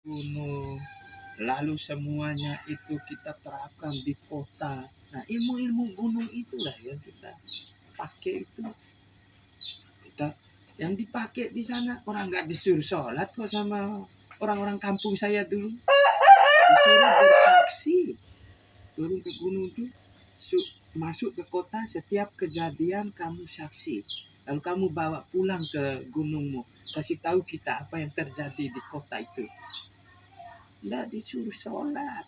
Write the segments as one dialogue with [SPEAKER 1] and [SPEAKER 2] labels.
[SPEAKER 1] gunung, lalu semuanya itu kita terapkan di kota. Nah, ilmu-ilmu gunung itulah yang kita pakai itu. Kita yang dipakai di sana orang nggak disuruh sholat kok sama orang-orang kampung saya dulu. Disuruh bersaksi turun ke gunung itu, masuk ke kota, setiap kejadian kamu saksi. Lalu kamu bawa pulang ke gunungmu, kasih tahu kita apa yang terjadi di kota itu. Nggak disuruh sholat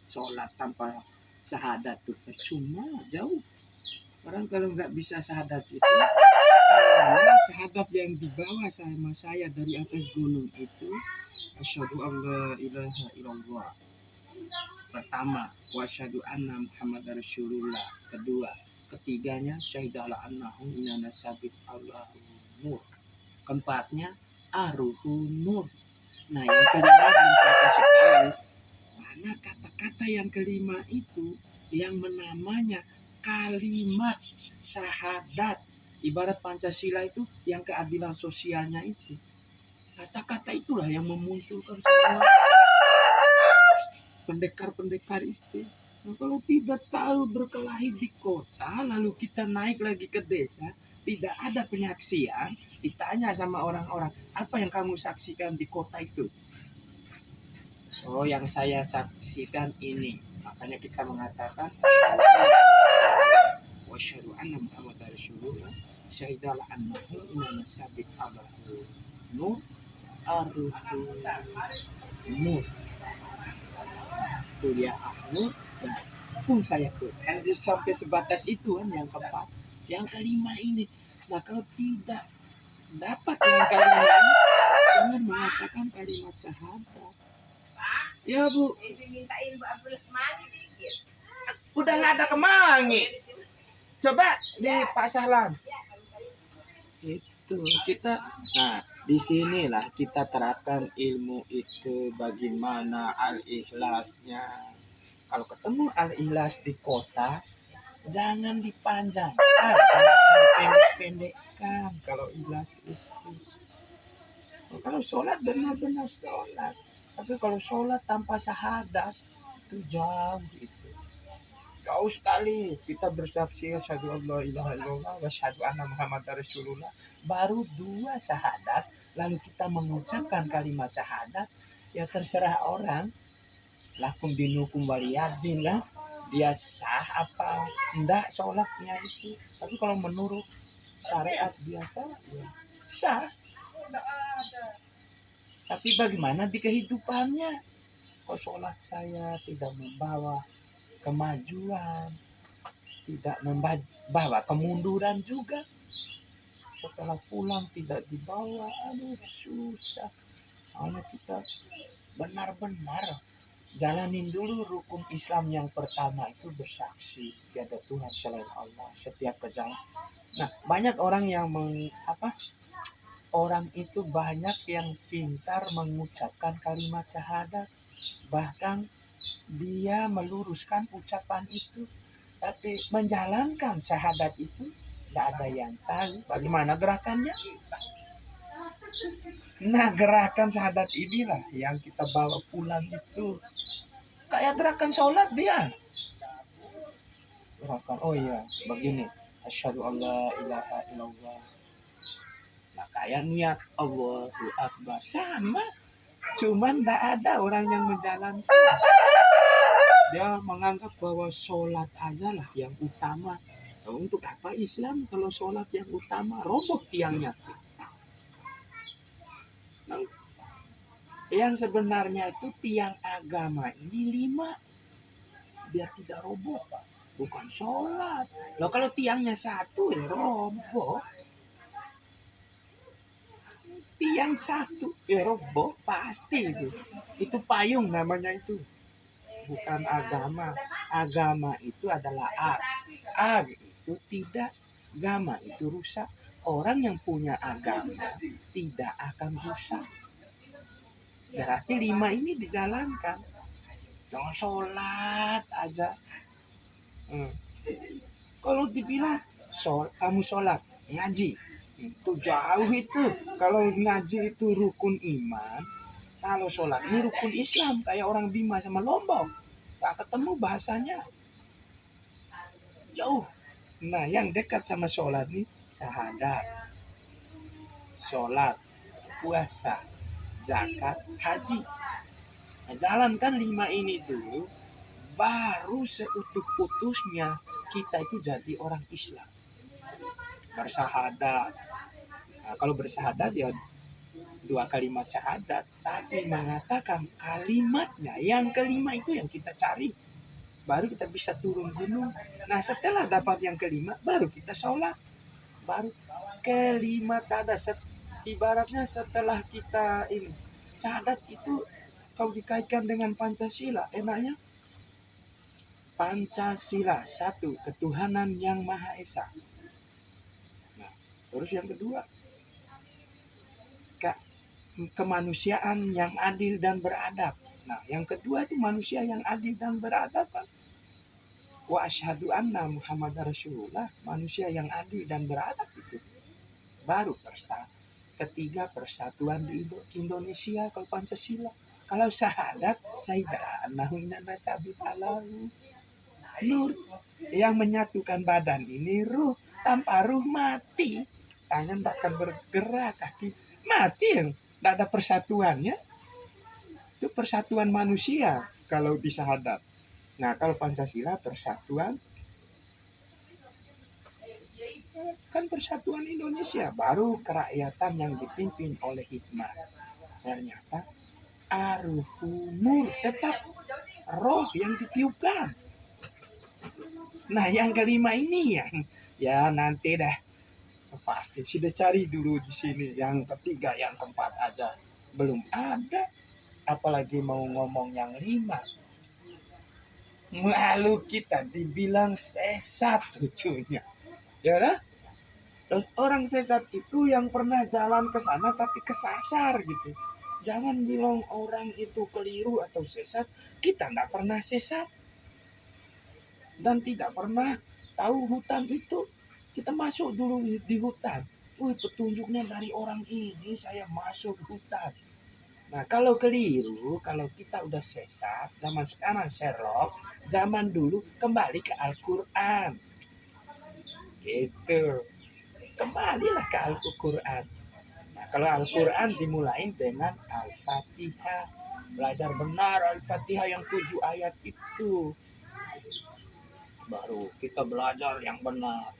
[SPEAKER 1] tanpa syahadat itu percuma, jauh. Orang kalau nggak bisa syahadat itu, karena syahadat yang dibawa sama saya dari atas gunung itu, asyhadu alla ilaha illallah. Pertama, wasyhadu anna Muhammad Rasulullah. Kedua, ketiganya syahidala annahu inana sabit Allahu nur. Keempatnya aruhun nur. Nah, yang kelima belum saya kasih tahu. Mana kata-kata yang kelima itu yang menamanya kalimat syahadat. Ibarat Pancasila itu yang keadilan sosialnya itu. Kata-kata itulah yang memunculkan semua pendekar-pendekar itu. Nah, kalau tidak tahu berkelahi di kota, lalu kita naik lagi ke desa, tidak ada penyaksian, ditanya sama orang-orang, apa yang kamu saksikan di kota itu? Oh, yang saya saksikan ini. Makanya kita mengatakan, wasyhadu anna Muhammad Rasulullah, syahidala annahu inna sabit Allahu nur aruhu nur. Kuliah Nur dan pun saya tuh kan sampai sebatas itu kan yang keempat. Yang kelima ini, nah kalau tidak dapat yang kelima ini, jangan mengatakan kalimat syahadat. Ya Bu, udah nggak ada kemangi. Coba di Pak Sahlan. Itu kita, nah disinilah kita terapkan ilmu itu, bagaimana al-ikhlasnya. Kalau ketemu al-ikhlas di kota, jangan dipanjangkan, dipendek-pendekkan. Kalau ikhlas itu, kalau sholat benar-benar sholat, tapi kalau sholat tanpa syahadat itu jauh itu. Jauh sekali kita bersaksi asyhadu alla ilaha illallah wa asyhadu anna Muhammad Rasulullah, baru dua syahadat, lalu kita mengucapkan kalimat syahadat, ya terserah orang, lakum dinukum waliyadin lah, dia sah apa enggak sholatnya itu. Tapi kalau menurut syariat biasa ya sah. Tapi bagaimana di kehidupannya? Kok sholat saya tidak membawa kemajuan, tidak membawa kemunduran juga. Setelah pulang tidak dibawa, aduh susah. Karena kita benar-benar jalanin dulu rukun Islam yang pertama itu bersaksi tiada Tuhan selain Allah setiap kejadian. Nah, banyak orang yang orang itu banyak yang pintar mengucapkan kalimat syahadat, bahkan dia meluruskan ucapan itu, tapi menjalankan syahadat itu tidak ada yang tahu bagaimana gerakannya. Nah, gerakan syahadat inilah yang kita bawa pulang itu. Kayak gerakan sholat dia. Gerakan, oh iya, begini. Asyhadu alla ilaha illallah. Nah, kayak niat Allahu Akbar. Sama. Cuman tidak ada orang yang menjalankan. Dia menganggap bahwa sholat aja lah yang utama. Nah, untuk apa Islam kalau sholat yang utama? Roboh tiangnya. Nah, yang sebenarnya itu tiang agama ini 5. Biar tidak roboh. Bukan sholat. Loh, kalau tiangnya 1 ya roboh. Tiang 1 ya roboh pasti itu. Itu payung namanya itu. Bukan agama. Agama itu adalah ag itu tidak, agama itu rusak. Orang yang punya agama tidak akan rusak. Berarti 5 ini dijalankan. Jangan sholat aja. Kalau dibilang kamu sholat, ngaji, itu jauh itu. Kalau ngaji itu rukun iman, Kalau sholat ini rukun Islam, kayak orang Bima sama Lombok, gak ketemu bahasanya, jauh. Nah, yang dekat sama sholat nih syahadat, sholat, puasa, zakat, haji. Nah, jalankan 5 ini dulu, baru seutuh-utuhnya kita itu jadi orang Islam. Bersyahadat. Nah, kalau bersyahadat ya 2 kalimat syahadat, tapi mengatakan kalimatnya yang kelima itu yang kita cari, baru kita bisa turun gunung. Nah, setelah dapat yang kelima baru kita sholat, baru kelima syahadat. Ibaratnya setelah kita ini syahadat itu kalau dikaitkan dengan Pancasila, enaknya Pancasila, satu, ketuhanan yang Maha Esa. Nah, terus yang kedua, kemanusiaan yang adil dan beradab. Nah, yang kedua itu manusia yang adil dan beradab, kan? Wa asyhadu anna Muhammad Rasulullah, manusia yang adil dan beradab itu. Baru ketiga, persatuan di Indonesia kalau Pancasila. Kalau syahadat, Sayyidah Nahuna Nasabit Alahu Nur, yang menyatukan badan ini ruh. Tanpa ruh mati, tangan tak akan bergerak, kaki mati, yang tidak ada persatuannya. Itu persatuan manusia kalau di syahadat. Nah, kalau Pancasila persatuan, kan persatuan Indonesia, baru kerakyatan yang dipimpin oleh hikmah. Ternyata aruhumur, tetap roh yang ditiupkan. Nah, yang kelima ini ya nanti dah pasti sudah cari dulu di sini. Yang ketiga, yang keempat aja belum ada, apalagi mau ngomong yang 5. Lalu kita dibilang sesat, lucunya, ya lah. Terus orang sesat itu yang pernah jalan ke sana tapi kesasar gitu. Jangan bilang orang itu keliru atau sesat, kita nggak pernah sesat dan tidak pernah tahu hutan itu. Kita masuk dulu di hutan. Petunjuknya dari orang ini, saya masuk hutan. Nah, kalau keliru, kalau kita udah sesat, zaman sekarang Sherlock, zaman dulu kembali ke Al-Quran. Gitu. Kembalilah ke Al-Quran. Nah, kalau Al-Quran dimulain dengan Al-Fatihah. Belajar benar Al-Fatihah yang 7 ayat itu. Baru kita belajar yang benar.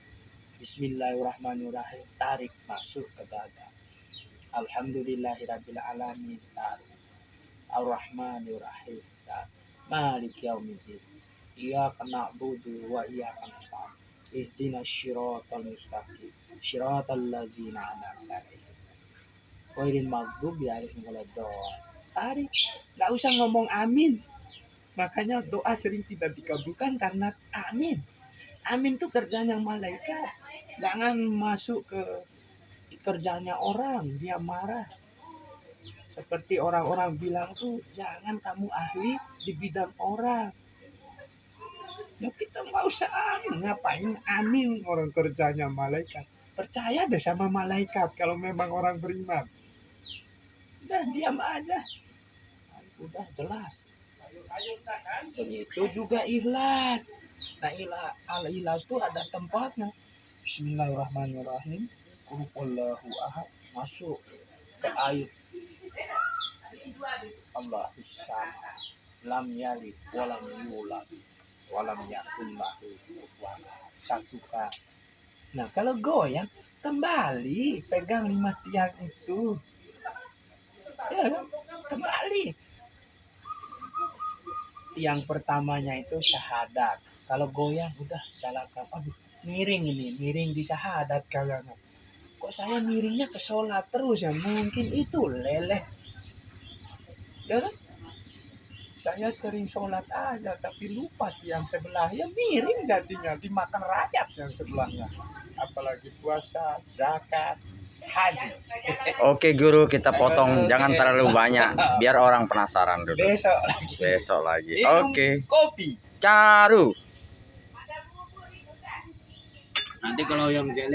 [SPEAKER 1] Bismillahirrahmanirrahim, tarik masuk ke dada. Alhamdulillahirabbil alamin, tarik. Ar-Rahmanirrahim, tarik. Malik yaumiddin. Iyyaka na'budu wa iyyaka nasta'in. Ihdinas shiratal mustaqim. Shiratal ladzina an'amta 'alaihim. Ghairil maghdubi 'alaihim waladdallin. Tarik. Enggak usah ngomong amin. Makanya doa sering tidak dikabulkan karena amin. Amin itu kerjanya malaikat. Jangan masuk ke kerjanya orang, dia marah. Seperti orang-orang bilang tuh, jangan kamu ahli di bidang orang. Ya kita nggak usah amin. Ngapain amin, orang kerjanya malaikat. Percaya deh sama malaikat kalau memang orang beriman. Udah diam aja. Udah jelas. Begitu juga ikhlas. Nah, ikhlas itu ada tempatnya. Bismillahirrahmanirrahim. Qul huwallahu ahad, masuk ke ayat Allahus samad, lam yalid walam yulad walam yakul lahu kufuwan ahad. Satu kali. Nah, kalau goyang kembali pegang 5 tiang itu. Ya, kembali. Yang pertamanya itu syahadat. Kalau goyang udah jalankan. Aduh, miring di syahadat kalian. Kok saya miringnya ke sholat terus ya? Mungkin itu leleh. Ya kan? Saya sering sholat aja tapi lupa yang sebelah ya miring jadinya, dimakan rakyat yang sebelahnya. Apalagi puasa, zakat, haji.
[SPEAKER 2] Oke guru, kita potong jangan terlalu banyak biar orang penasaran dulu. Besok lagi. Oke.
[SPEAKER 1] Kopi.
[SPEAKER 2] Caru.
[SPEAKER 1] Nanti kalau yang jelek